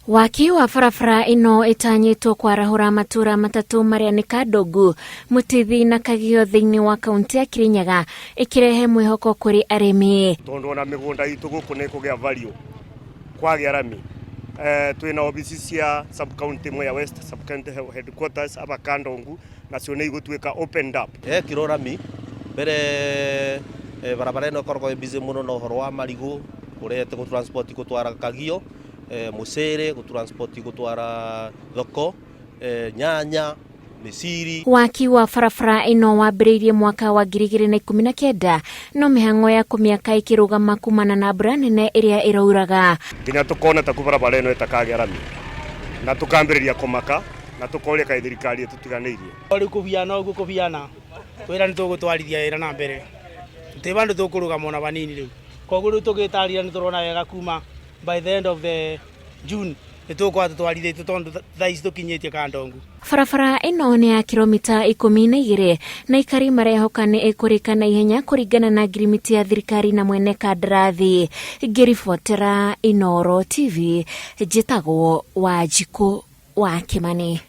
Waki wa barabara ino itanyitwo kwarahura matura matatu maria ni Kandogu, Mutithi na Kagio thiini wa kaunti ya Kirinyaga ikirehe mwihoko kuri arimi. Tondu na migunda itu guku ni kugia value kwagia arami. Twina obisi cia sub county ya West sub county headquarters aba Kandogu na cio ni igutwika opened up. Kirorami bere barabara ino korgo busy muno no horo wa marigu urete ku transport gutwara Kagio musere ku transport gutwara thoko nyanya misiri. Waki wa barabara ino wambiriirie mwaka wa 2019 no mihango ya kumiaka ikirugama kumana na mbura nene iria irauraga. Nginya tukona ta barabara ino itakagia rami na tukambiriria kumaka na tukoria kai thirikari tutiganiirie. Ori kubiana ugu kubiana wira nitugutwarithia wira na mbere tibandu tukurugama na banini riu koguo riu tugitarira niturona wega kuma by the end of the June nitukwata twarithite tondu thaici tukinyitie Kandogu. Barabara ino ni ya kilomita 12 na ikari marehoka ni ikurika na ihenya kuringana na ngirimiti ya thirikari na mwene kandarathi. Ngiribotera Inooro TV, njitagwo Wanjiku wa Kimani.